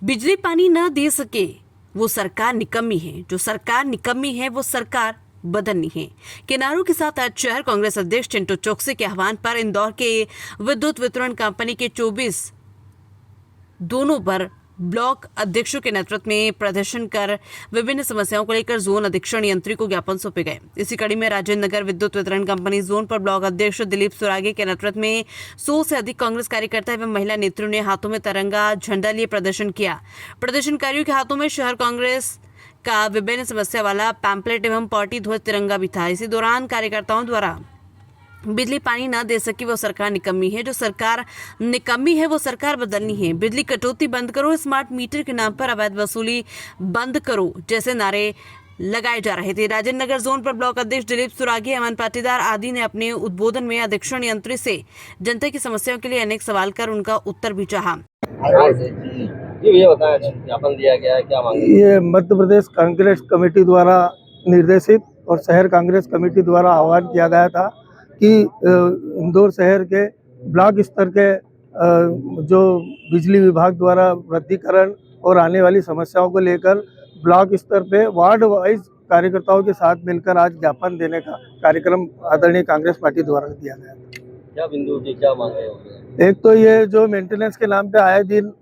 बिजली पानी न दे सके वो सरकार निकम्मी है, जो सरकार निकम्मी है वो सरकार बदलनी है। किनारों के साथ आज शहर कांग्रेस अध्यक्ष चिंटू चौकसी के आह्वान पर इंदौर के विद्युत वितरण कंपनी के 24 दोनों पर ब्लॉक अध्यक्षों के नेतृत्व में प्रदर्शन कर विभिन्न समस्याओं को लेकर जोन अधीक्षण यंत्री को ज्ञापन सौंपे गए। इसी कड़ी में राजेंद्र नगर विद्युत वितरण कंपनी जोन पर ब्लॉक अध्यक्ष दिलीप सुरागे के नेतृत्व में 100 से अधिक कांग्रेस कार्यकर्ता एवं महिला नेत्रियों ने हाथों में तिरंगा झंडा लिए प्रदर्शन किया। प्रदर्शनकारियों के हाथों में शहर कांग्रेस का विभिन्न समस्या वाला पैम्पलेट एवं पार्टी ध्वज तिरंगा भी था। इसी दौरान कार्यकर्ताओं द्वारा बिजली पानी न दे सकी वो सरकार निकम्मी है, जो सरकार निकम्मी है वो सरकार बदलनी है। बिजली कटौती बंद करो, स्मार्ट मीटर के नाम पर अवैध वसूली बंद करो जैसे नारे लगाए जा रहे थे। राजेंद्र नगर जोन पर ब्लॉक अध्यक्ष दिलीप सुरागे, अमन पाटीदार आदि ने अपने उद्बोधन में अधीक्षण यंत्री से जनता की समस्याओं के लिए अनेक सवाल कर उनका उत्तर भी चाहा। ये बताया ज्ञापन दिया गया है, क्या मांगे? ये मध्य प्रदेश कांग्रेस कमेटी द्वारा निर्देशित और शहर कांग्रेस कमेटी द्वारा आह्वान किया गया था कि इंदौर शहर के ब्लॉक स्तर के जो बिजली विभाग द्वारा वृद्धिकरण और आने वाली समस्याओं को लेकर ब्लॉक स्तर पे वार्ड वाइज कार्यकर्ताओं के साथ मिलकर आज ज्ञापन देने का कार्यक्रम आदरणीय कांग्रेस पार्टी द्वारा दिया गया था। क्या बिंदु थी, क्या मांगे? एक तो ये जो मेंटेनेंस के नाम पे आए दिन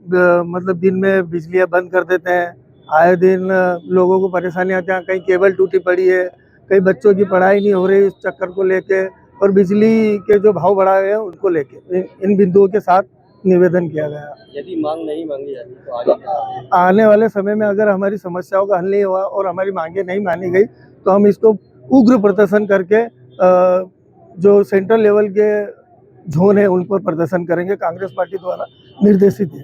मतलब दिन में बिजलियां बंद कर देते हैं, आए दिन लोगों को परेशानी आती है, कहीं केबल टूटी पड़ी है, कई बच्चों की पढ़ाई नहीं हो रही, इस चक्कर को लेके और बिजली के जो भाव बढ़ाए हैं उनको लेके इन बिंदुओं के साथ निवेदन किया गया। यदि मांग नहीं मांगी जाती तो आगे क्या? आने वाले समय में अगर हमारी समस्याओं का हल नहीं हुआ और हमारी मांगे नहीं मानी गई तो हम इसको उग्र प्रदर्शन करके जो सेंट्रल लेवल के जोन है उन पर प्रदर्शन करेंगे। कांग्रेस पार्टी द्वारा निर्देशित है।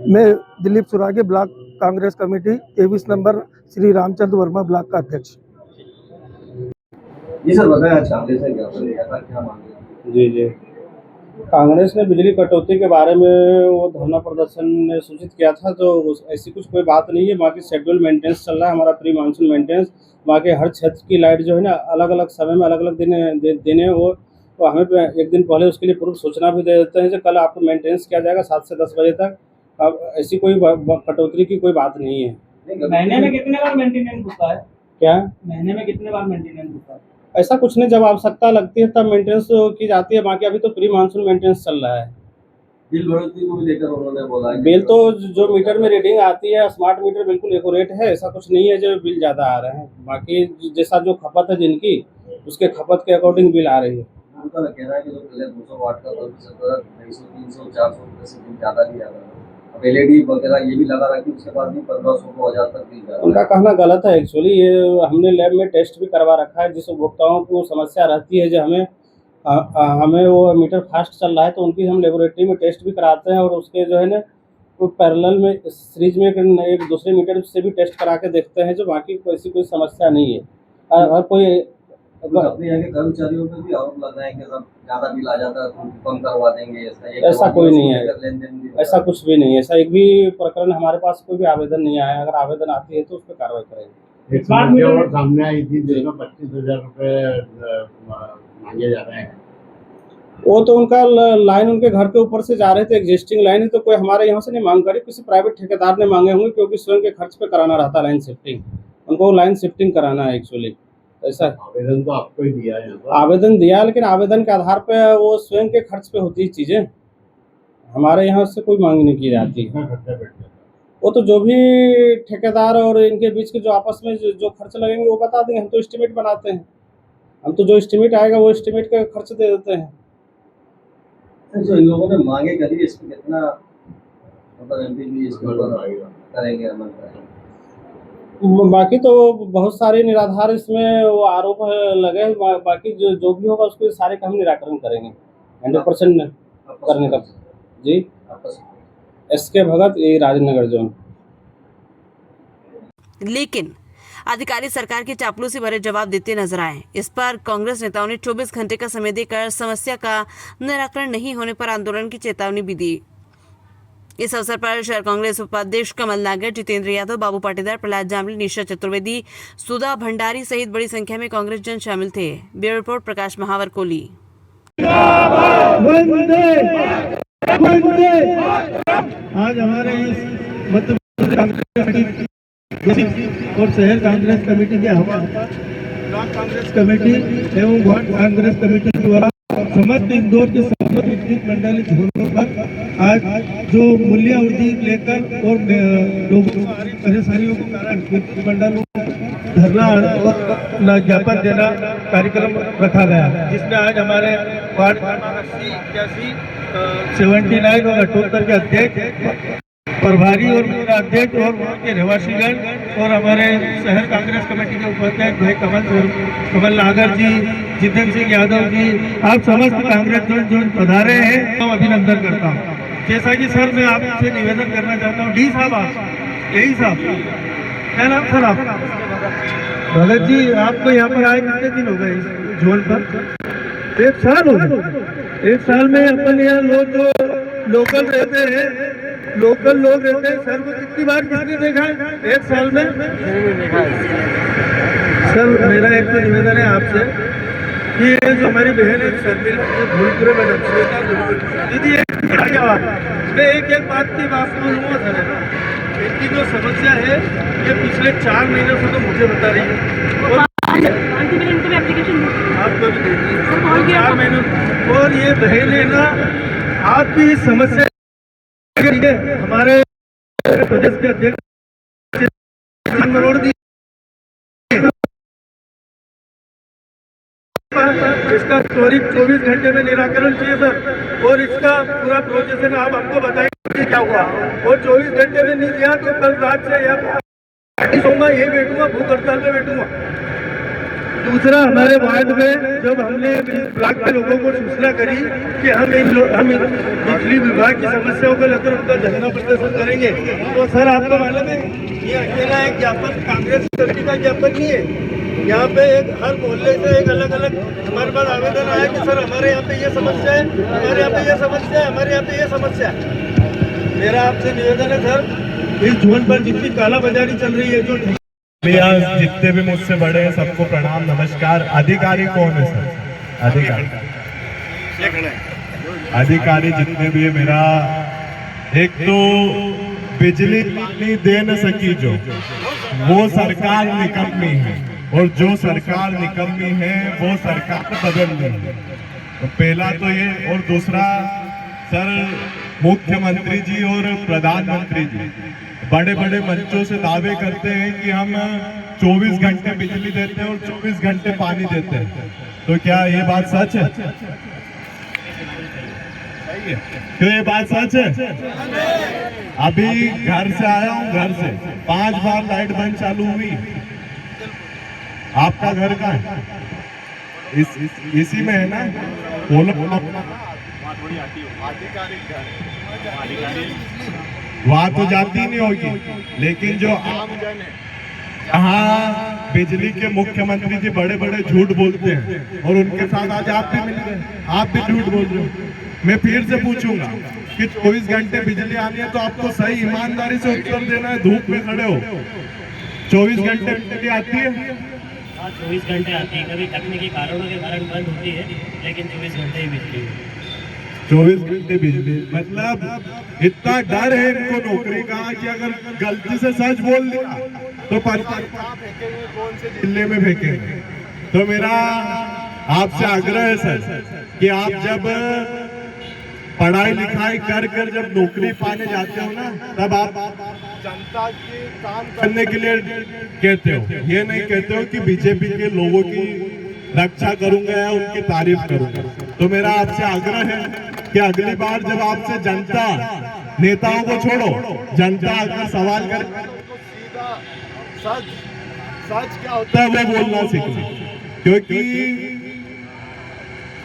मैं Dilip Surage, block Congress committee 23 number, Shri Ramchandra Verma, block का अध्यक्ष। जी सर, बताया कांग्रेस ने ज्ञापन दिया था, क्या मांगे? जी कांग्रेस ने बिजली कटौती के बारे में वो धरना प्रदर्शन ने सूचित किया था, तो ऐसी कुछ कोई बात नहीं है। बाकी शेड्यूल मेंटेनेंस चल रहा है, हमारा प्री मानसून मेंटेनेंस। बाकी हर क्षेत्र की लाइट जो है ना अलग अलग समय में अलग अलग देने वो तो हमें एक दिन पहले उसके लिए पूर्व सूचना भी दे देते हैं कि कल आपको मेंटेनेंस किया जाएगा 7 से 10 बजे तक। अब ऐसी कोई कटौती की कोई बात नहीं है। महीने में कितने बार मेंटेनेंस होता है? क्या महीने में कितने बार मेंटेनेंस होता है? ऐसा कुछ नहीं, जब आवश्यकता लगती है तब मेंटेनेंस की जाती है। बाकी अभी तो प्री मानसून मेंटेनेंस चल रहा है। बिल बढ़ोतरी को भी लेकर उन्होंने बोला है। बिल तो जो मीटर में रीडिंग आती है, स्मार्ट मीटर बिल्कुल एक्यूरेट है, ऐसा कुछ नहीं है जो बिल ज़्यादा आ रहे हैं। बाकी जैसा जो खपत है जिनकी, उसके खपत के अकॉर्डिंग बिल आ रही है। उनका कहना है कि जो पहले 200 वाट का बल्ब 250, 300, 400 रुपये से बिल ज़्यादा लिया था। अब एलईडी वगैरह ये भी लगा रखी, उसके बाद भी 1500 को 1000 तक बिल जाता है। उनका कहना गलत है। एक्चुअली ये हमने लैब में टेस्ट भी करवा रखा है। जिस उपभोक्ताओं को समस्या रहती है जो हमें वो मीटर फास्ट चल रहा है तो उनकी हम लेबोरेटरी में टेस्ट भी कराते हैं और उसके जो है ना वो पैरेलल में सीरीज में एक दूसरे मीटर से भी टेस्ट करा के देखते हैं। जो बाकी ऐसी कोई समस्या नहीं है। और कोई अपने यहाँ के कर्मचारियों पे भी आरोप लग रहा है कि सब ज़्यादा बिल आ जाता है तो कम करवा देंगे। ऐसा कोई नहीं है, ऐसा कुछ भी नहीं है। ऐसा एक भी प्रकरण हमारे पास कोई भी आवेदन नहीं आया। अगर आवेदन आती है तो उस पर कार्रवाई करेंगे। एक समस्या और सामने आई थी जिसमें 25,000 रुपये मांगे जा रहे हैं। वो तो उनका लाइन उनके घर के ऊपर से जा रहे थे, एग्जिस्टिंग लाइन है, तो कोई हमारे यहाँ से नहीं मांग करी, किसी प्राइवेट ठेकेदार ने मांगे होंगे क्योंकि स्वयं के खर्च पे कराना रहता लाइन शिफ्टिंग। उनको लाइन शिफ्टिंग कराना है एक्चुअली। ऐसा आवेदन तो आपको ही दिया है? आवेदन दिया, लेकिन आवेदन के आधार पे वो स्वयं के खर्च पे होती है चीज़ें। हमारे यहाँ से कोई मांग नहीं की जाती। वो तो जो भी ठेकेदार और इनके बीच के जो आपस में जो खर्च लगेंगे वो बता देंगे। हम तो एस्टिमेट बनाते हैं, हम तो जो एस्टिमेट आएगा वो एस्टिमेट का खर्च दे देते हैं। जो इन लोगों ने मांगे करी इसको कितना मतलब एमपी भी इसको करेंगे, अमल करेंगे? बाकी तो बहुत सारे निराधार इसमें वो आरोप लगे। बाकी जो भी होगा उसको सारे का हम निराकरण करेंगे 100% करने का। जी, एसके भगत, ये राजनगर जोन। लेकिन अधिकारी सरकार के चापलूसी भरे जवाब देते नजर आए। इस पर कांग्रेस नेताओं ने 24 घंटे का समय देकर समस्या का निराकरण नहीं होने पर आंदोलन की चेतावनी भी दी। इस अवसर पर शहर कांग्रेस उपाध्यक्ष कमल नागर, जितेंद्र यादव, बाबू पाटीदार, प्रहलाद जामली, निशा चतुर्वेदी, सुधा भंडारी सहित बड़ी संख्या में कांग्रेस जन शामिल थे। ब्यूरो रिपोर्ट, प्रकाश महावर, कोली। आज हमारे मध्य प्रदेश कांग्रेस कमेटी और शहर कांग्रेस कमेटी के आह्वान पर ब्लॉक कांग्रेस कमेटी एवं वार्ड कांग्रेस कमेटी द्वारा समस्त इंदौर के समस्त विद्युत मंडलित भवनों पर आज जो मूल्यवृद्धि लेकर और लोगों को आ रही परेशानियों के कारण विद्युत मंडलों धरना और ज्ञापन देना कार्यक्रम रखा गया, जिसमें आज हमारे वार्ड 80, 81, 79 और 78 के अध्यक्ष, प्रभारी और पूरा अध्यक्ष और वहाँ के रहवासीगण और हमारे शहर कांग्रेस कमेटी के उपाध्यक्ष भाई कमल नागर जी, जितेंद्र सिंह यादव जी, आप समस्त कांग्रेस जो पधारे हैं तो अभिनंदन करता हूँ। जैसा कि सर मैं आपसे निवेदन करना चाहता हूँ, डी साहब आप यही साहब क्या नाम सर आप? भगत जी, आपको यहाँ पर आए कितने दिन हो गए इस झोल पर? 1 साल हो गए। 1 साल में अपन यहाँ लोग जो लोकल रहते हैं, लोकल लोग रहते हैं, सर को कितनी बार किसने देखा है 1 साल में? सर मेरा एक तो निवेदन है आपसे कि ये जो हमारी बहन है शर्मिला भूलपुरे मैडम दीदी, मैं एक बात की बात बोलूँगा सर, इनकी जो समस्या है ये पिछले 4 महीनों से तो मुझे बता रही है और आपको भी देखिए 4 महीनों, और ये बहन है ना आपकी समस्या हमारे प्रदेश के अध्यक्ष मरोड़ दी, इसका त्वरित 24 घंटे में निराकरण चाहिए सर, और इसका पूरा प्रोसेस आप हमको बताएंगे क्या हुआ, और 24 घंटे में नहीं दिया तो कल रात से या सोऊंगा, यही बैठूंगा, भूख हड़ताल में बैठूंगा। दूसरा, हमारे वार्ड में जब हमने ब्लॉक के लोगों को सूचना करी कि हम बिजली विभाग की समस्याओं को लेकर उनका धरना प्रदर्शन करेंगे, तो सर आपको मालूम है ये अकेला एक ज्ञापन कांग्रेस कमेटी का ज्ञापन नहीं है, यहाँ पे एक हर मोहल्ले से एक अलग अलग हमारे पास आवेदन आया कि सर हमारे यहाँ पे ये समस्या है, हमारे यहाँ पे ये समस्या है, हमारे यहाँ पे ये समस्या है। मेरा आपसे निवेदन है सर, इस झोन पर जितनी कालाबाजारी चल रही है, जो भैया जितने भी मुझसे बड़े हैं सबको प्रणाम नमस्कार। अधिकारी कौन है सर? अधिकारी जितने भी है, मेरा एक तो बिजली पानी दे न सकी जो वो सरकार निकम्मी है, और जो सरकार निकम्मी है वो सरकार बदलनी है। तो पहला तो ये, और दूसरा सर मुख्यमंत्री जी और प्रधानमंत्री जी बड़े बड़े मंचों से दावे करते हैं कि हम 24 घंटे बिजली देते हैं और 24 घंटे पानी देते हैं, तो क्या ये बात सच है? क्यों ये बात सच है? अभी घर से आया हूँ, घर से 5 बार लाइट बंद चालू हुई। आपका घर कहाँ है? इसी में है ना? वहां तो जाती नहीं होगी, लेकिन जो आम जन है, यहाँ बिजली के मुख्यमंत्री जी बड़े बड़े झूठ बोलते हैं, और उनके साथ आज आप भी मिल गए, आप भी झूठ बोल रहे हो। मैं फिर से पूछूंगा कि 24 घंटे बिजली आनी है तो आपको सही ईमानदारी से उत्तर देना है। धूप में खड़े हो, 24 घंटे बिजली आती है? 24 घंटे आती है, कभी तकनीकी कारणों के कारण बंद होती है, लेकिन 24 घंटे ही बिजली 24 घंटे बिजली। मतलब इतना डर है इनको नौकरी का कि अगर गलती से सच बोल दिया तो फेंकेंगे, कौन से जिले में फेंकेंगे। तो मेरा आपसे आग्रह है सर कि आप जब पढ़ाई लिखाई कर कर जब नौकरी पाने जाते हो ना, तब आप जनता के काम करने के लिए कहते हो, ये नहीं कहते हो कि बीजेपी के लोगों की रक्षा करूंगा या उनकी तारीफ करूंगा। तो मेरा आपसे आग्रह है कि अगली बार जब आपसे जनता, नेताओं को छोड़ो, जनता अगर सवाल करे तो सीधा सच क्या होता है वो बोलना सीखो, क्योंकि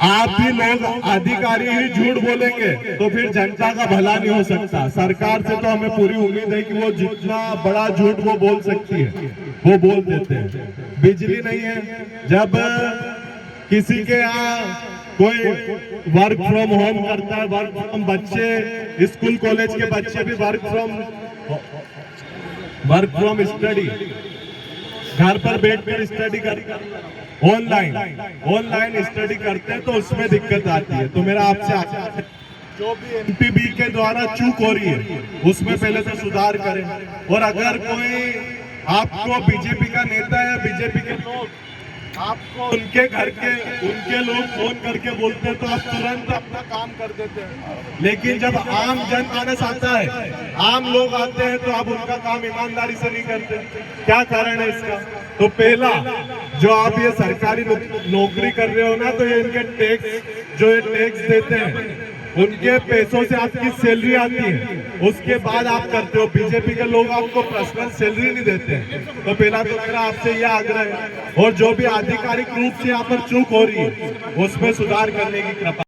आप भी लोग अधिकारी ही झूठ बोलेंगे तो फिर जनता का भला नहीं हो सकता। सरकार से तो हमें पूरी उम्मीद है कि वो जितना बड़ा झूठ वो बोल सकती है वो बोल देते हैं। बिजली नहीं है, जब किसी के यहाँ कोई वर्क फ्रॉम होम करता है, वर्क फ्रॉम, बच्चे स्कूल कॉलेज के बच्चे भी वर्क फ्रॉम स्टडी, घर पर बैठकर स्टडी कर, ऑनलाइन स्टडी करते हैं, तो उसमें दिक्कत आती है। तो मेरा आपसे जो भी एमपीबी के द्वारा चूक हो रही है उसमें पहले तो सुधार करें। और अगर कोई आपको बीजेपी का नेता या बीजेपी के लोग आपको उनके घर के उनके लोग फोन करके बोलते हैं तो आप तुरंत अपना काम कर देते हैं। लेकिन जब आम जनमानस आता है, आम लोग आते हैं, तो आप उनका काम ईमानदारी से नहीं करते। क्या कारण है इसका? तो पहला, जो आप ये सरकारी नौकरी कर रहे हो ना, तो ये इनके टैक्स जो ये टैक्स देते हैं उनके पैसों से आपकी सैलरी आती है, उसके बाद आप करते हो। बीजेपी के लोग आपको पर्सनल सैलरी नहीं देते हैं। तो पहला तो मेरा आपसे यह आग्रह है। और जो भी आधिकारिक रूप से यहाँ पर चूक हो रही है उसमें सुधार करने की कृपा